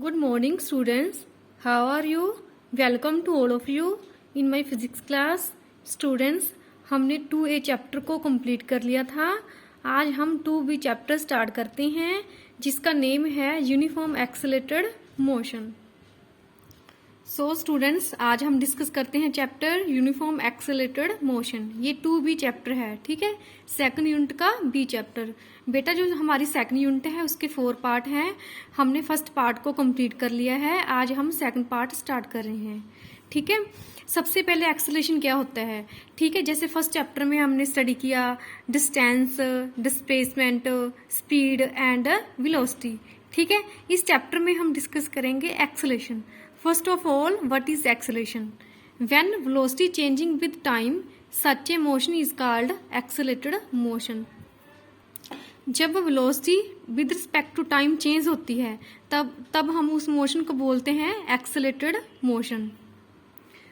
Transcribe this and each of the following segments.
Good morning students. How are you? Welcome to all of you in my physics class. Students, हमने 2A chapter को complete कर लिया था. आज हम 2B चैप्टर स्टार्ट करते हैं जिसका नेम है uniform accelerated motion. So students, आज हम डिस्कस करते हैं चैप्टर यूनिफॉर्म एक्सेलरेटेड मोशन. ये 2B चैप्टर है, ठीक है, सेकंड यूनिट का B चैप्टर. बेटा जो हमारी सेकंड यूनिट है उसके 4 पार्ट हैं. हमने फर्स्ट पार्ट को कंप्लीट कर लिया है. आज हम सेकंड पार्ट स्टार्ट कर रहे हैं, ठीक है. सबसे पहले एक्सेलरेशन क्या होता है, ठीक है. जैसे फर्स्ट चैप्टर में हमने स्टडी किया distance, displacement, speed and velocity, ठीक है. इस चैप्टर में हम डिस्कस करेंगे acceleration. First of all, what is acceleration? When velocity changing with time such a motion is called accelerated motion. जब velocity with respect to time change होती है तब हम उस मोशन को बोलते हैं एक्सेलरेटेड मोशन.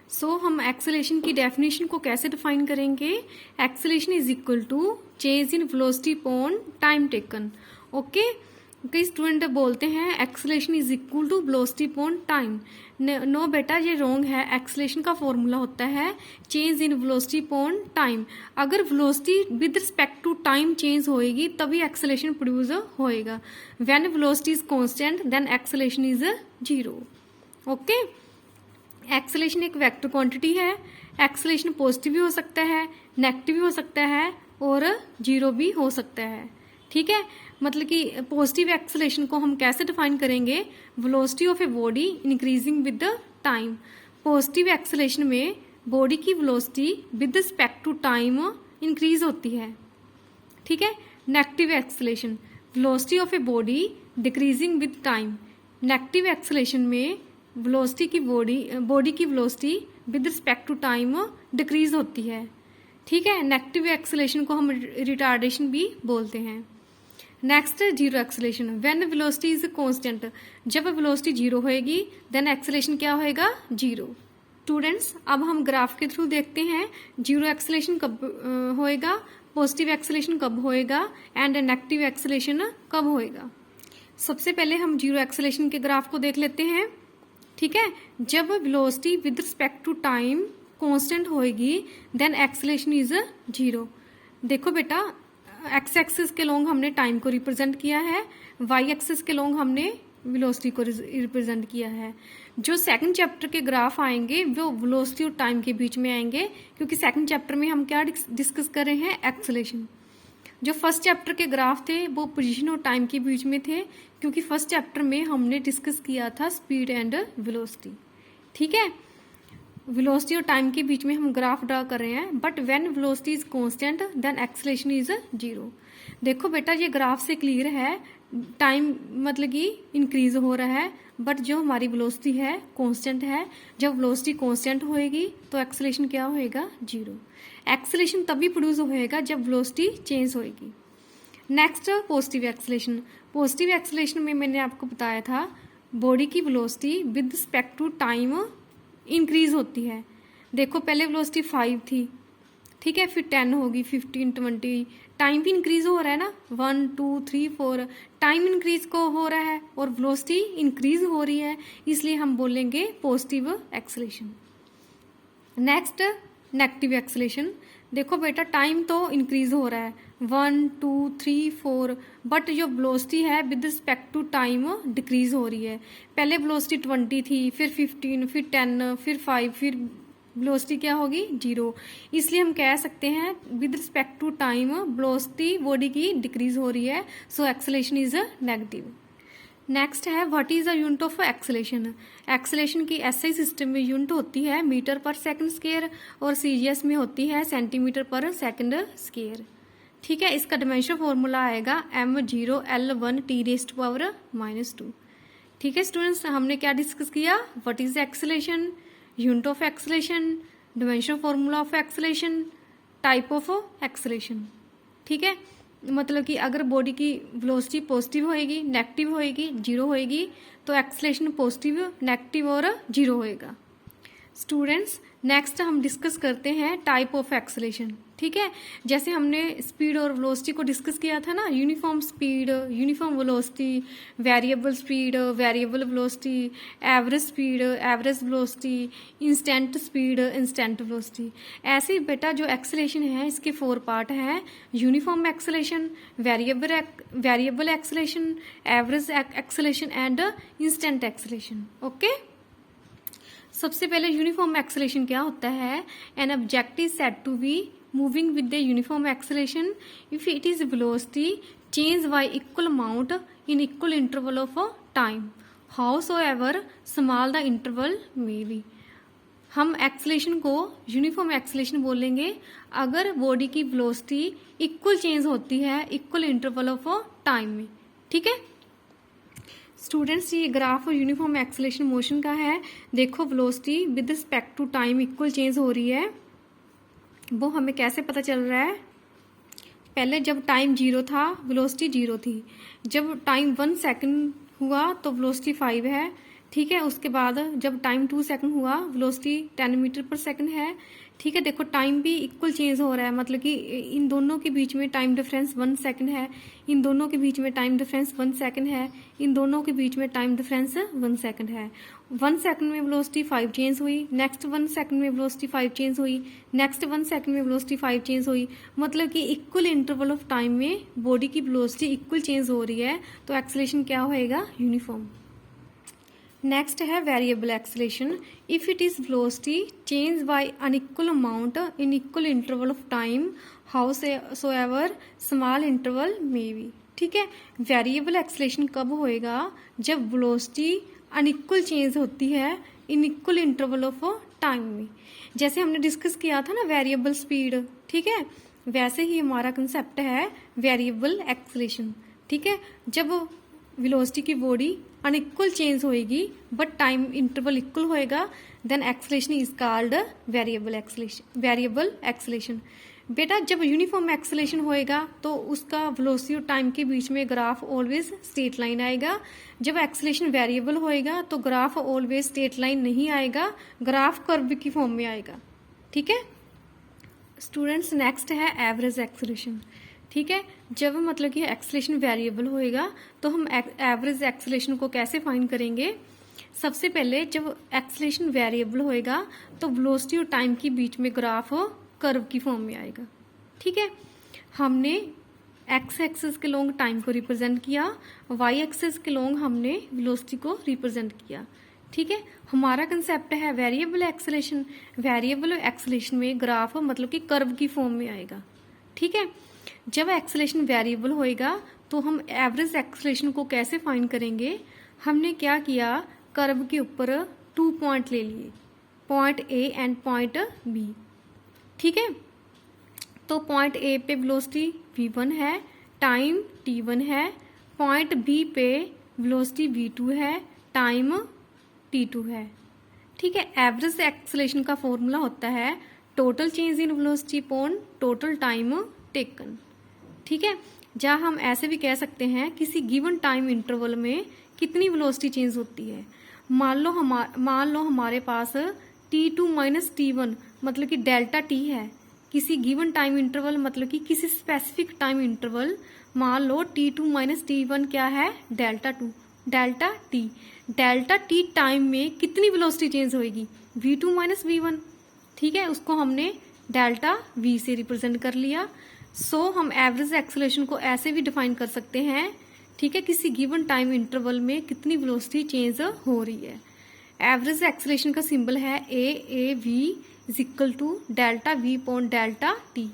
सो हम एक्सेलरेशन की डेफिनेशन को कैसे डिफाइन करेंगे? Acceleration is equal to change in velocity upon time taken. Okay, कई स्टूडेंट बोलते हैं acceleration is equal to velocity upon time. No बेटा, ये रॉन्ग है. एक्सेलरेशन का फॉर्मूला होता है change in velocity upon time. अगर velocity with respect to time change होएगी तभी एक्सेलरेशन प्रोड्यूस होएगा. When velocity is constant then acceleration is 0. Okay, acceleration एक वेक्टर क्वांटिटी है. एक्सेलरेशन पॉजिटिव भी हो सकता है, नेगेटिव भी हो सकता है और 0 भी हो सकता है, ठीक है. मतलब कि पॉजिटिव एक्सेलरेशन को हम कैसे डिफाइन करेंगे? Velocity of a body increasing with the time. Positive acceleration में बॉडी की velocity with respect to time increase होती है, ठीक है. Negative acceleration, velocity of a body decreasing with time. Negative acceleration में वेलोसिटी की बॉडी की velocity with respect to time decrease होती है, ठीक है. नेगेटिव एक्सेलरेशन को हम रिटार्डेशन भी बोलते हैं. Next, zero acceleration. When velocity is constant. जब वेलोसिटी 0 होएगी देन एक्सेलरेशन क्या होएगा? 0. स्टूडेंट्स, अब हम ग्राफ के थ्रू देखते हैं जीरो एक्सेलरेशन कब होएगा, पॉजिटिव एक्सेलरेशन कब होएगा एंड नेगेटिव एक्सेलरेशन कब होएगा. सबसे पहले हम जीरो एक्सेलरेशन के ग्राफ को देख लेते हैं, ठीक है. जब velocity with respect to time constant होएगी देन एक्सेलरेशन इज 0. देखो बेटा, एक्स एक्सिस के लॉन्ग हमने टाइम को रिप्रेजेंट किया है, वाई एक्सिस के लॉन्ग हमने वेलोसिटी को रिप्रेजेंट किया है. जो सेकंड चैप्टर के ग्राफ आएंगे वो वेलोसिटी और टाइम के बीच में आएंगे, क्योंकि सेकंड चैप्टर में हम क्या डिस्कस कर रहे हैं? एक्सेलरेशन. जो फर्स्ट चैप्टर के ग्राफ थे वो पोजीशन और टाइम के बीच में थे, क्योंकि फर्स्ट चैप्टर में हमने डिस्कस किया था स्पीड एंड वेलोसिटी, ठीक है. वेलोसिटी और टाइम के बीच में हम ग्राफ ड्रा कर रहे हैं. But when velocity is constant then acceleration is 0. देखो बेटा, ये ग्राफ से क्लियर है टाइम मतलब कि इंक्रीज हो रहा है, बट जो हमारी वेलोसिटी है कांस्टेंट है. जब वेलोसिटी कांस्टेंट होएगी तो एक्सेलरेशन क्या होएगा? 0. एक्सेलरेशन तभी प्रोड्यूस होएगा जब वेलोसिटी चेंज होएगी. Next, positive acceleration. Positive acceleration में मैंने आपको बताया था बॉडी की velocity with respect to time increase होती है. देखो, पहले वेलोसिटी 5 थी, ठीक है, फिर 10 होगी, 15, 20. टाइम भी इंक्रीज हो रहा है ना, 1, 2, 3, 4. टाइम इंक्रीज को हो रहा है और वेलोसिटी इंक्रीज हो रही है, इसलिए हम बोलेंगे positive acceleration. Next, negative acceleration. देखो बेटा, टाइम तो इंक्रीज हो रहा है 1, 2, 3, 4, बट जो वेलोसिटी है with respect to time decrease हो रही है. पहले वेलोसिटी 20 थी, फिर 15, फिर 10, फिर 5, फिर वेलोसिटी क्या होगी? 0. इसलिए हम कह सकते हैं with respect to time velocity body की डिक्रीज हो रही है, so acceleration is negative. Next है what is the unit of acceleration. Acceleration की एसआई सिस्टम में यूनिट होती है मीटर पर सेकंड स्क्वायर और सीजीएस में होती है सेंटीमीटर पर सेकंड स्क्वायर, ठीक है. इसका डायमेंशन फॉर्मूला आएगा m0l1 t⁻², ठीक है. स्टूडेंट्स, हमने क्या डिस्कस किया? What is acceleration, unit of acceleration, dimension formula of acceleration, type of acceleration, ठीक है. मतलब कि अगर बॉडी की वेलोसिटी पॉजिटिव होएगी, नेगेटिव होएगी, 0 होएगी, तो एक्सेलरेशन पॉजिटिव, नेगेटिव और 0 होएगा. स्टूडेंट्स, नेक्स्ट हम डिस्कस करते हैं टाइप ऑफ एक्सेलरेशन, ठीक है। जैसे हमने स्पीड और वेलोसिटी को डिस्कस किया था ना, uniform speed, uniform velocity, variable speed, variable velocity, average speed, average velocity, instant speed, instant velocity. ऐसे ही बेटा जो एक्सेलेरेशन है इसके 4 पार्ट है, uniform acceleration, variable acceleration, average acceleration and instant acceleration. Okay, सबसे पहले यूनिफॉर्म एक्सेलेरेशन क्या होता है? An object is said to be moving with the uniform acceleration if it is velocity change by equal amount in equal interval of time howsoever small the interval may be। हम acceleration को uniform acceleration बोलेंगे अगर body की velocity equal change होती है equal interval of time में। ठीक है स्टूडेंट्स, ये ग्राफ यूनिफॉर्म एक्सेलेरेशन मोशन का है। देखो velocity with respect to time equal change हो रही है, वो हमें कैसे पता चल रहा है? पहले जब टाइम 0 था वेलोसिटी 0 थी, जब टाइम 1 सेकंड हुआ तो वेलोसिटी 5 है। ठीक है, उसके बाद जब टाइम 2 सेकंड हुआ वेलोसिटी 10 मीटर पर सेकंड है। ठीक है, देखो टाइम भी इक्वल चेंज हो रहा है, मतलब कि इन दोनों के बीच में टाइम डिफरेंस 1 सेकंड है, इन दोनों के बीच में टाइम डिफरेंस 1 सेकंड है, इन दोनों के बीच में टाइम डिफरेंस 1 सेकंड है। 1 सेकंड में वेलोसिटी 5 चेंज हुई, नेक्स्ट 1 सेकंड में वेलोसिटी 5 चेंज हुई, नेक्स्ट 1 सेकंड में वेलोसिटी 5 चेंज हुई। मतलब कि इक्वल इंटरवल ऑफ टाइम में बॉडी की वेलोसिटी इक्वल चेंज हो रही है, तो एक्सेलेरेशन क्या होएगा? यूनिफॉर्म। नेक्स्ट है variable acceleration. If it is velocity change by unequal amount in equal interval of time howsoever small interval may be. ठीक है, वेरिएबल एक्सेलेरेशन कब होएगा? जब वेलोसिटी अनइक्वल चेंज होती है इन इक्वल इंटरवल ऑफ टाइम में। जैसे हमने डिस्कस किया था ना वेरिएबल स्पीड, ठीक है, वैसे ही हमारा कंसेप्ट है वेरिएबल एक्सेलेरेशन। ठीक है, जब वेलोसिटी की बॉडी अनइक्वल चेंज होएगी बट टाइम इंटरवल इक्वल होएगा, then acceleration is called variable acceleration. बेटा जब यूनिफॉर्म एक्सेलेरेशन होएगा तो उसका वेलोसिटी और टाइम के बीच में ग्राफ ऑलवेज स्ट्रेट लाइन आएगा। जब एक्सेलेरेशन वेरिएबल होएगा तो ग्राफ ऑलवेज स्ट्रेट लाइन नहीं आएगा, ग्राफ कर्व की फॉर्म में आएगा। ठीक है स्टूडेंट्स, नेक्स्ट है एवरेज एक्सेलेरेशन। ठीक है, जब मतलब कि एक्सेलेरेशन वेरिएबल होएगा तो हम एवरेज एक्सेलेरेशन को कैसे फाइंड करेंगे? सबसे पहले जब एक्सेलेरेशन वेरिएबल होएगा तो वेलोसिटी और टाइम के बीच में ग्राफ कर्व की फॉर्म में आएगा। ठीक है, हमने एक्स एक्सिस के लॉन्ग टाइम को रिप्रेजेंट किया, वाई एक्सिस के लॉन्ग हमने वेलोसिटी को रिप्रेजेंट किया। ठीक है, हमारा कंसेप्ट है वेरिएबल एक्सेलेरेशन। वेरिएबल एक्सेलेरेशन में ग्राफ मतलब कि कर्व की फॉर्म में आएगा। ठीक है, जब एक्सेलेरेशन वेरिएबल होएगा तो हम एवरेज एक्सेलेरेशन को कैसे फाइंड करेंगे? हमने क्या किया, कर्व के ऊपर 2 पॉइंट ले लिए, point A and point B. ठीक है, तो पॉइंट ए पे वेलोसिटी v1 है, टाइम t1 है, पॉइंट बी पे वेलोसिटी v2 है, टाइम t2 है। ठीक है, एवरेज एक्सेलेरेशन का फॉर्मूला होता है total change in velocity upon total time taken. ठीक है, जहाँ हम ऐसे भी कह सकते हैं किसी गिवन टाइम इंटरवल में कितनी वेलोसिटी चेंज होती है। मान लो हमारे पास t2 माइनस t1 मतलब कि डेल्टा t है। किसी गिवन टाइम इंटरवल मतलब कि किसी स्पेसिफिक टाइम इंटरवल, मान लो t2 माइनस t1 क्या है? Delta t। Delta t time में कितनी वेलोसिटी चेंज होएगी? v2 minus v1। ठीक है, उसको हमने डेल्टा v से रिप्रेजेंट कर लिया। सो हम एवरेज एक्सेलेरेशन को ऐसे भी डिफाइन कर सकते हैं। ठीक है, किसी गिवन टाइम इंटरवल में कितनी वेलोसिटी चेंज हो रही है। एवरेज एक्सेलेरेशन का सिंबल है AAV is equal to delta V upon delta T।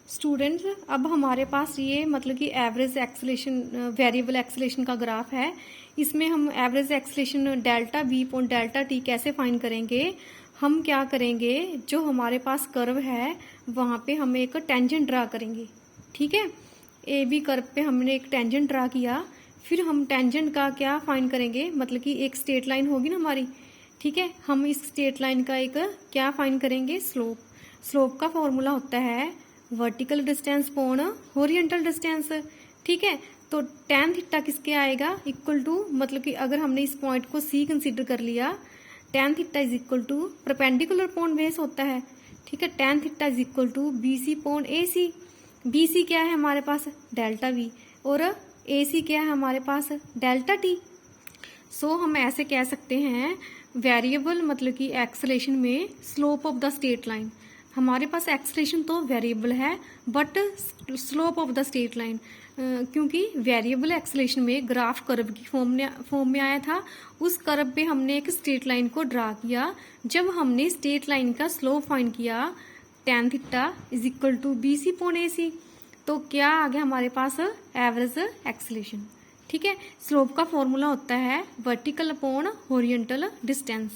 Students, अब हमारे पास ये मतलब कि एवरेज एक्सेलेरेशन वेरिएबल एक्सेलेरेशन का ग्राफ है। इसमें हम average acceleration delta V upon delta T कैसे फाइंड करेंगे? हम क्या करेंगे, जो हमारे पास कर्व है वहाँ पे हम एक टेंजेंट ड्रा करेंगे। ठीक है, AB कर्व पे हमने एक टेंजेंट ड्रा किया, फिर हम टेंजेंट का क्या फाइंड करेंगे, मतलब कि एक स्ट्रेट लाइन होगी ना हमारी। ठीक है, हम इस स्ट्रेट लाइन का एक क्या फाइंड करेंगे? स्लोप का फॉर्मूला होता है vertical distance upon horizontal distance. ठीक है, तो tan थीटा किसके आएगा? इक्वल टू, मतलब कि अगर हमने इस पॉइंट को C कंसीडर कर लिया, tan theta is equal to perpendicular upon base होता है। ठीक है। tan theta is equal to BC upon AC। BC क्या है हमारे पास, डेल्टा V, और AC क्या है हमारे पास, डेल्टा T। सो हम ऐसे कह सकते हैं वेरिएबल मतलब कि एक्सेलेरेशन में slope of the straight line, हमारे पास एक्सेलेरेशन तो वेरिएबल है but slope of the straight line, क्योंकि वेरिएबल एक्सेलेरेशन में ग्राफ कर्व की फॉर्म में आया था, उस कर्व पे हमने एक स्ट्रेट लाइन को ड्रा किया। जब हमने स्ट्रेट लाइन का स्लोप फाइंड किया tan theta is equal to BC upon AC, तो क्या आ गया हमारे पास, एवरेज एक्सेलेरेशन। ठीक है। स्लोप का फॉर्मूला होता है vertical upon horizontal distance.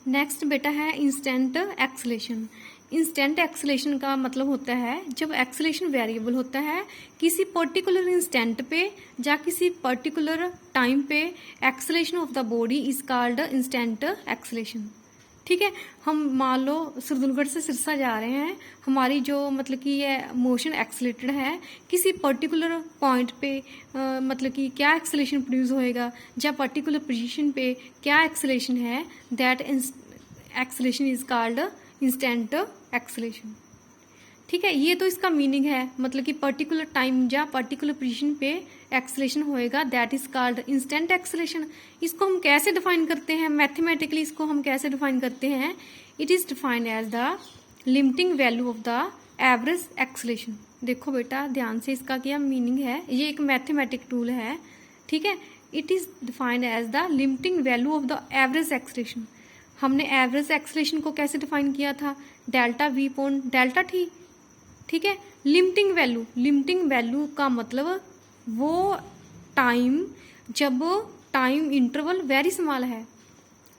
Next बेटा है इंस्टेंट एक्सेलेरेशन। इंस्टेंट एक्सेलेरेशन का मतलब होता है जब एक्सेलेरेशन वेरिएबल होता है, किसी पर्टिकुलर इंस्टेंट पे या किसी पर्टिकुलर टाइम पे acceleration of the body is called instant acceleration. ठीक है। हम मान लो सुरदुलगढ़ से सिरसा जा रहे हैं, हमारी जो मतलब कि ये मोशन एक्सेलेटेड है, किसी पर्टिकुलर पॉइंट पे मतलब कि क्या एक्सेलेरेशन प्रोड्यूस होएगा या पर्टिकुलर पोजीशन पे क्या एक्सेलेरेशन है, that acceleration is called instant acceleration. ठीक है। ये तो इसका मीनिंग है, मतलब कि पर्टिकुलर टाइम या पर्टिकुलर पोजीशन पे एक्सेलेरेशन होएगा, that is called instant acceleration. इसको हम कैसे डिफाइन करते हैं, मैथमेटिकली इसको हम कैसे डिफाइन करते हैं, it is defined as the limiting value of the average acceleration. देखो बेटा ध्यान से, इसका क्या मीनिंग है, ये एक मैथमेटिक टूल है। ठीक है। It is defined as the limiting value of the average acceleration. हमने एवरेज एक्सेलेरेशन को कैसे डिफाइन किया था, delta V upon delta T। ठीक है। लिमिटिंग वैल्यू, लिमिटिंग वैल्यू का मतलब वो टाइम जब टाइम इंटरवल वेरी स्मॉल है।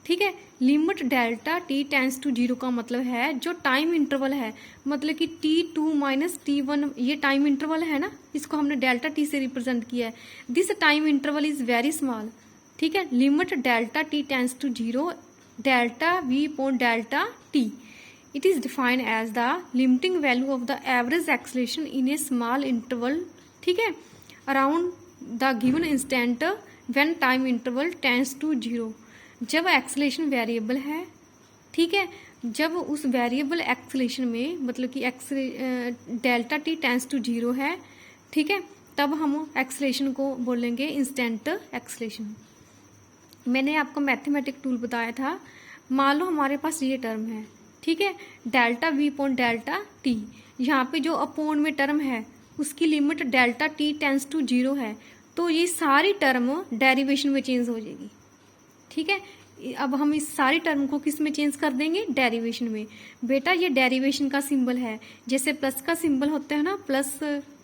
ठीक है। Limit delta T tends to 0 का मतलब है जो टाइम इंटरवल है, मतलब कि T2 माइनस T1 ये टाइम इंटरवल है ना, इसको हमने डेल्टा T से रिप्रेजेंट किया है। This time interval is very small. ठीक है। Limit delta T tends to 0 delta V upon delta T। It is defined as the limiting value of the average acceleration in a small interval, ठीक है, around the given instant when time interval tends to 0। जब acceleration variable है, ठीक है, जब उस variable acceleration में मतलब कि डेल्टा T टेंस टू 0 है, ठीक है, तब हम एक्सेलेरेशन को बोलेंगे इंस्टेंट एक्सेलेरेशन। मैंने आपको मैथमेटिक टूल बताया था। मान लो हमारे पास ये टर्म है, ठीक है, delta V upon delta T। यहाँ पे जो अपॉन में टर्म है उसकी limit delta T tends to 0 है, तो ये सारी टर्म डेरिवेशन में चेंज हो जाएगी। ठीक है। अब हम इस सारी टर्म को किस में चेंज कर देंगे, डेरिवेशन में। बेटा ये डेरिवेशन का सिंबल है, जैसे प्लस का सिंबल होता है ना, प्लस,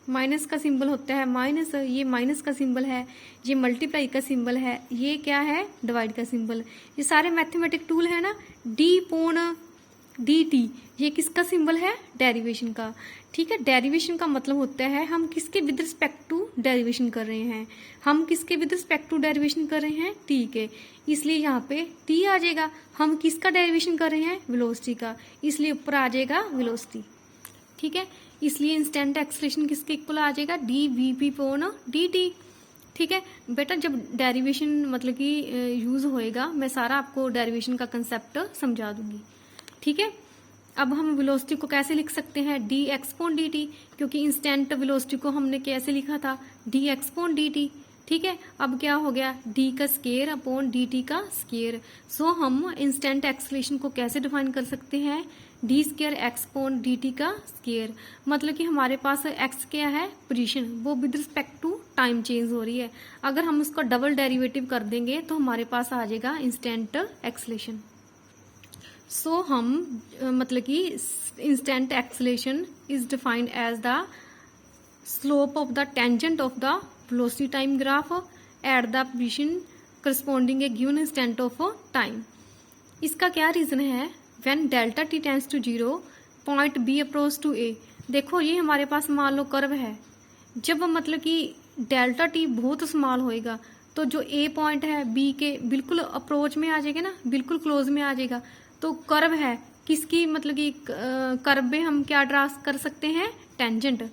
माइनस का सिंबल होता है माइनस, ये माइनस का सिंबल है, ये मल्टीप्लाई का सिंबल है, ये क्या है, डिवाइड का सिंबल। ये सारे मैथमेटिक टूल है ना। D अपॉन dt ये किसका सिंबल है, डेरिवेशन का। ठीक है। डेरिवेशन का मतलब होता है हम किसके विद रिस्पेक्ट टू डेरिवेशन कर रहे हैं, हम किसके विद रिस्पेक्ट टू डेरिवेशन कर रहे हैं, t के, इसलिए यहाँ पे t आ जाएगा। हम किसका डेरिवेशन कर रहे हैं, वेलोसिटी का, इसलिए ऊपर आ जाएगा वेलोसिटी। ठीक है। इसलिए इंस्टेंट एक्सेलेरेशन किसके इक्वल आ जाएगा, dvp अपॉन dt। ठीक है। बेटा जब डेरिवेशन मतलब कि यूज होएगा, मैं सारा आपको डेरिवेशन का कंसेप्ट समझा दूंगी। ठीक है। अब हम वेलोसिटी को कैसे लिख सकते हैं, dx अपॉन dt, क्योंकि इंस्टेंट वेलोसिटी को हमने कैसे लिखा था, dx अपॉन dt। ठीक है। अब क्या हो गया, d का स्केयर अपॉन dt का स्केयर। सो हम इंस्टेंट एक्सेलेरेशन को कैसे डिफाइन कर सकते हैं, d square x upon dt का स्केयर। मतलब कि हमारे पास x क्या है, पोजीशन, वो with respect to time change हो रही है। अगर हम उसका डबल डेरिवेटिव कर देंगे तो हमारे पास आ जाएगा इंस्टेंट एक्सेलेरेशन। सो हम मतलब कि instant acceleration is defined as the slope of the tangent of the velocity time graph at the position corresponding a given instant of time. इसका क्या रीजन है, when delta T tends to 0 point B approach to A। देखो ये हमारे पास मान लो curve है, जब मतलब कि डेल्टा T बहुत स्मॉल होएगा तो जो A पॉइंट है B के बिल्कुल अप्रोच में आ जाएगा ना, बिल्कुल क्लोज में आ जाएगा। तो कर्व है किसकी, मतलब कि कर्व में हम क्या ड्रा कर सकते हैं, टेंजेंट।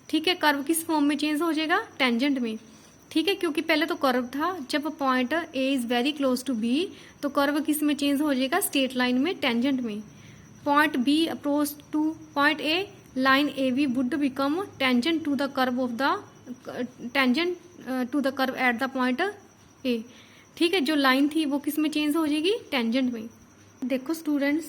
ठीक है। कर्व किस फॉर्म में चेंज हो जाएगा, टेंजेंट में। ठीक है। क्योंकि पहले तो कर्व था, जब point A is very close to B तो कर्व किस में चेंज हो जाएगा, स्ट्रेट लाइन में, टेंजेंट में। Point B approach to point A, line A B would become tangent to the curve of the tangent to the curve at the point A. ठीक है, जो लाइन थी वो किस में चेंज हो जाएगी, टेंजेंट में। देखो स्टूडेंट्स,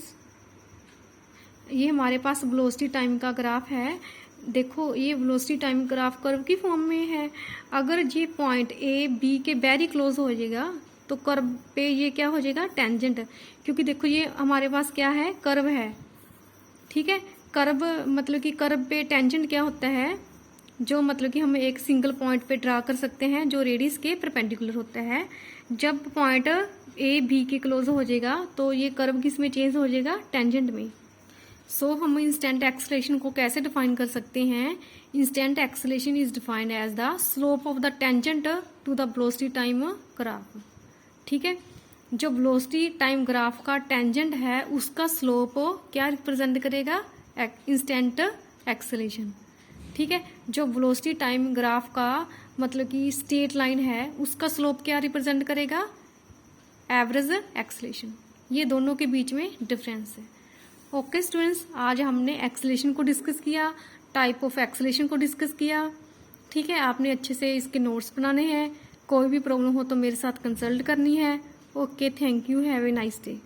ये हमारे पास वेलोसिटी टाइम का ग्राफ है। देखो ये वेलोसिटी टाइम ग्राफ कर्व की फॉर्म में है। अगर ये पॉइंट ए बी के वेरी क्लोज हो जाएगा तो कर्व पे ये क्या हो जाएगा, टेंजेंट। क्योंकि देखो ये हमारे पास क्या है, कर्व है। ठीक है, कर्व मतलब कि कर्व पे टेंजेंट क्या होता है, जो मतलब कि हम एक सिंगल पॉइंट पे ड्रा कर सकते हैं जो रेडियस के परपेंडिकुलर होता है। जब पॉइंट ए बी के क्लोज हो जाएगा तो ये कर्व किस में चेंज हो जाएगा, टेंजेंट में। सो हम इंस्टेंट एक्सेलरेशन को कैसे डिफाइन कर सकते हैं, instant acceleration is defined as the slope of the tangent to the velocity time graph. ठीक है, जो वेलोसिटी टाइम ग्राफ का टेंजेंट है उसका स्लोप क्या रिप्रेजेंट करेगा, इंस्टेंट एक्सेलरेशन। ठीक है, जो वेलोसिटी टाइम ग्राफ का मतलब कि स्ट्रेट लाइन है उसका स्लोप क्या रिप्रेजेंट करेगा, एवरेज एक्सेलरेशन। ये दोनों के बीच में डिफरेंस है। ओके स्टूडेंट्स, आज हमने एक्सेलरेशन को डिस्कस किया, टाइप ऑफ एक्सेलरेशन को डिस्कस किया। ठीक है, आपने अच्छे से इसके नोट्स बनाने हैं। कोई भी प्रॉब्लम हो तो मेरे साथ कंसल्ट करनी है। Okay, thank you, have a nice day.